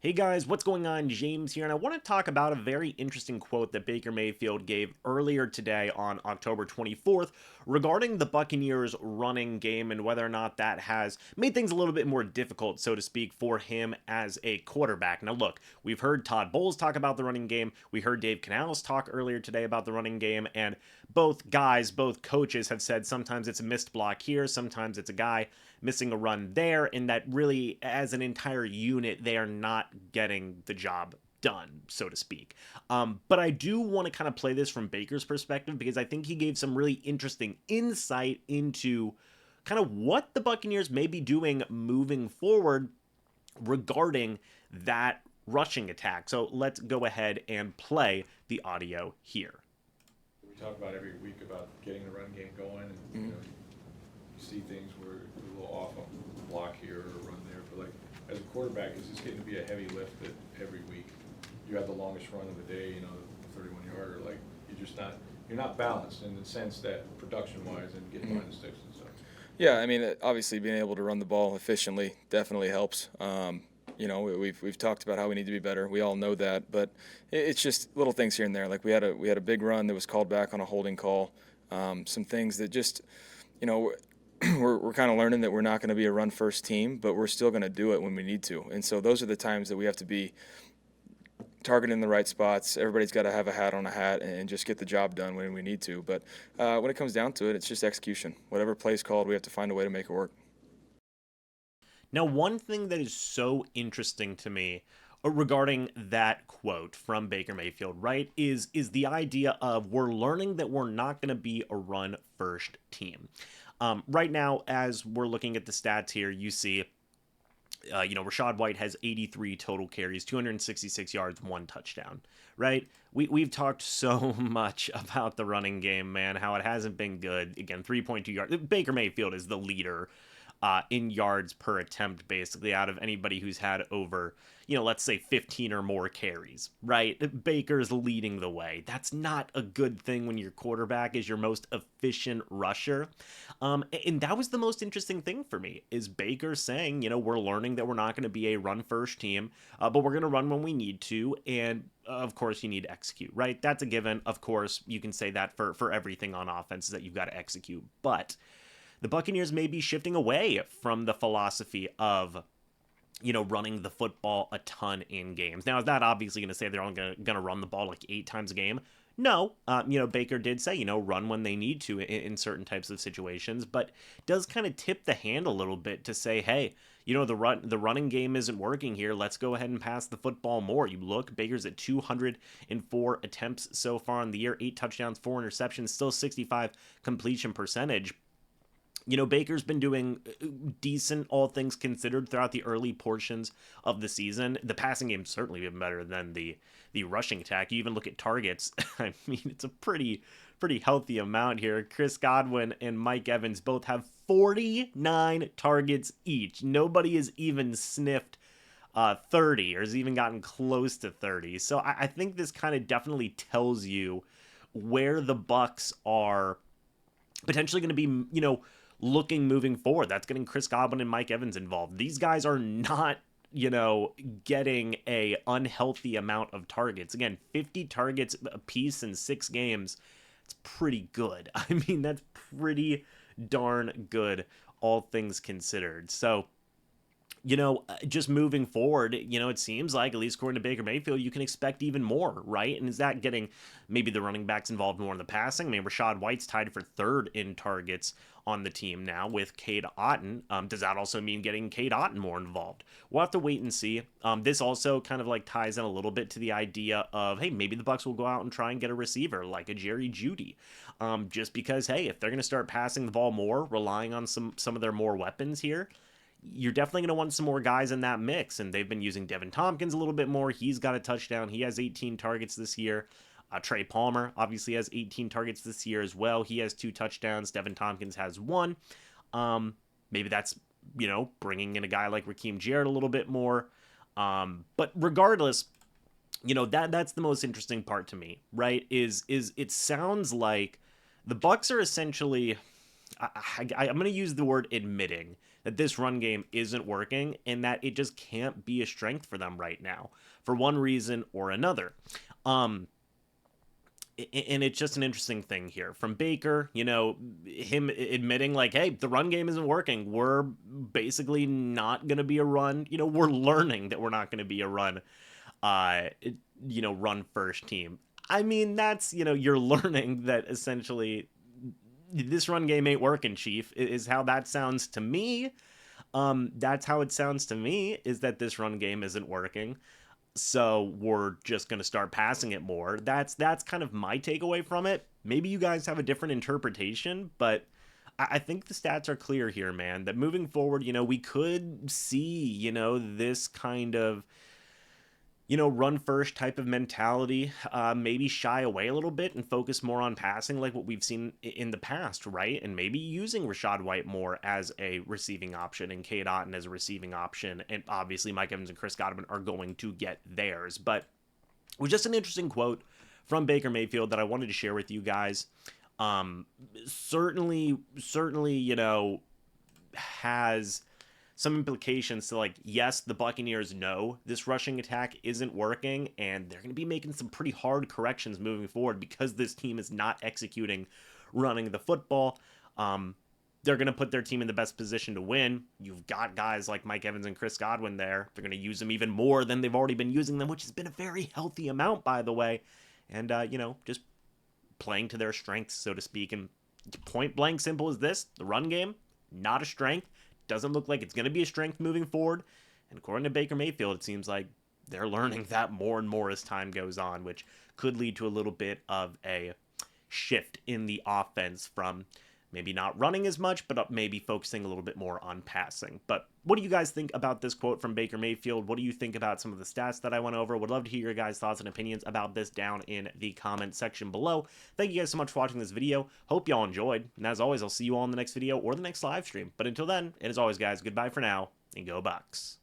Hey guys, what's going on? James here, and I want to talk about a very interesting quote that Baker Mayfield gave earlier today on October 24th regarding the Buccaneers running game and whether or not that has made things a little bit more difficult, so to speak, for him as a quarterback. Now, look, we've heard Todd Bowles talk about the running game, we heard Dave Canales talk earlier today about the running game, and both coaches have said sometimes it's a missed block here, sometimes it's a guy missing a run there, and that really, as an entire unit, they are not getting the job done, so to speak. But I do want to kind of play this from Baker's perspective because I think he gave some really interesting insight into kind of what the Buccaneers may be doing moving forward regarding that rushing attack. So let's go ahead and play the audio here. We talk about every week about getting the run game going, and you see things where you're a little off on a block here or a run there. But like as a quarterback, is this getting to be a heavy lift that every week you have the longest run of the day, the 31-yarder? Like you're not balanced in the sense that production-wise and getting behind the sticks and stuff. Yeah, I mean, obviously being able to run the ball efficiently definitely helps. We've talked about how we need to be better. We all know that, but it's just little things here and there. Like we had a big run that was called back on a holding call. Some things that just, we're kind of learning that we're not going to be a run first team, but we're still going to do it when we need to. And so those are the times that we have to be targeting the right spots. Everybody's got to have a hat on a hat and just get the job done when we need to. But when it comes down to it, it's just execution. Whatever play's called, we have to find a way to make it work. Now, one thing that is so interesting to me regarding that quote from Baker Mayfield, right, is the idea of we're learning that we're not going to be a run first team. Right now, as we're looking at the stats here, you see, Rachaad White has 83 total carries, 266 yards, one touchdown, right? We've talked so much about the running game, man, how it hasn't been good. Again, 3.2 yards. Baker Mayfield is the leader in yards per attempt, basically, out of anybody who's had over, let's say 15 or more carries, right? Baker's leading the way. That's not a good thing when your quarterback is your most efficient rusher. And that was the most interesting thing for me, is Baker saying, we're learning that we're not going to be a run-first team, but we're going to run when we need to, and of course, you need to execute, right? That's a given. Of course, you can say that for everything on offense, that you've got to execute, but the Buccaneers may be shifting away from the philosophy of, running the football a ton in games. Now, is that obviously going to say they're only going to run the ball like 8 times a game? No. Baker did say, run when they need to in certain types of situations, but does kind of tip the hand a little bit to say, hey, the running game isn't working here. Let's go ahead and pass the football more. You look, Baker's at 204 attempts so far in the year, 8 touchdowns, 4 interceptions, still 65 completion percentage. Baker's been doing decent, all things considered, throughout the early portions of the season. The passing game's certainly been better than the rushing attack. You even look at targets. I mean, it's a pretty healthy amount here. Chris Godwin and Mike Evans both have 49 targets each. Nobody has even sniffed 30 or has even gotten close to 30. So I think this kind of definitely tells you where the Bucs are potentially going to be, looking moving forward. That's getting Chris Godwin and Mike Evans involved. These guys are not, getting a unhealthy amount of targets. Again, 50 targets a piece in 6 games. It's pretty good. I mean, that's pretty darn good, all things considered. So, just moving forward, it seems like, at least according to Baker Mayfield, you can expect even more, right? And is that getting maybe the running backs involved more in the passing? I mean, Rachaad White's tied for 3rd in targets on the team now with Cade Otton. Does that also mean getting Cade Otton more involved? We'll have to wait and see. This also kind of like ties in a little bit to the idea of, hey, maybe the Bucs will go out and try and get a receiver like a Jerry Jeudy. Just because, hey, if they're going to start passing the ball more, relying on some of their more weapons here, you're definitely going to want some more guys in that mix, and they've been using Devin Tompkins a little bit more. He's got a touchdown. He has 18 targets this year. Trey Palmer obviously has 18 targets this year as well. He has 2 touchdowns. Devin Tompkins has 1. Maybe that's, bringing in a guy like Raheem Jarrett a little bit more. But regardless, that's the most interesting part to me, right? Is it sounds like the Bucs are essentially, I'm going to use the word admitting that this run game isn't working and that it just can't be a strength for them right now for one reason or another. Um, and it's just an interesting thing here from Baker, him admitting like, hey, the run game isn't working. We're basically not going to be a run. We're learning that we're not going to be a uh, run first team. I mean, that's, you're learning that essentially this run game ain't working, Chief, is how that sounds to me. That's how it sounds to me, is that this run game isn't working. So we're just going to start passing it more. That's kind of my takeaway from it. Maybe you guys have a different interpretation, but I think the stats are clear here, man, that moving forward, we could see, this kind of run first type of mentality, maybe shy away a little bit and focus more on passing like what we've seen in the past, right? And maybe using Rachaad White more as a receiving option and Cade Otton as a receiving option. And obviously Mike Evans and Chris Godwin are going to get theirs. But it was just an interesting quote from Baker Mayfield that I wanted to share with you guys. Certainly, has some implications to, like, yes, the Buccaneers know this rushing attack isn't working, and they're going to be making some pretty hard corrections moving forward because this team is not executing running the football. They're going to put their team in the best position to win. You've got guys like Mike Evans and Chris Godwin there. They're going to use them even more than they've already been using them, which has been a very healthy amount, by the way. And, just playing to their strengths, so to speak. And point blank simple as this, the run game, not a strength. Doesn't look like it's going to be a strength moving forward. And according to Baker Mayfield, it seems like they're learning that more and more as time goes on, which could lead to a little bit of a shift in the offense from maybe not running as much, but maybe focusing a little bit more on passing. But what do you guys think about this quote from Baker Mayfield? What do you think about some of the stats that I went over? Would love to hear your guys' thoughts and opinions about this down in the comment section below. Thank you guys so much for watching this video. Hope y'all enjoyed. And as always, I'll see you all in the next video or the next live stream. But until then, and as always, guys, goodbye for now, and go Bucs.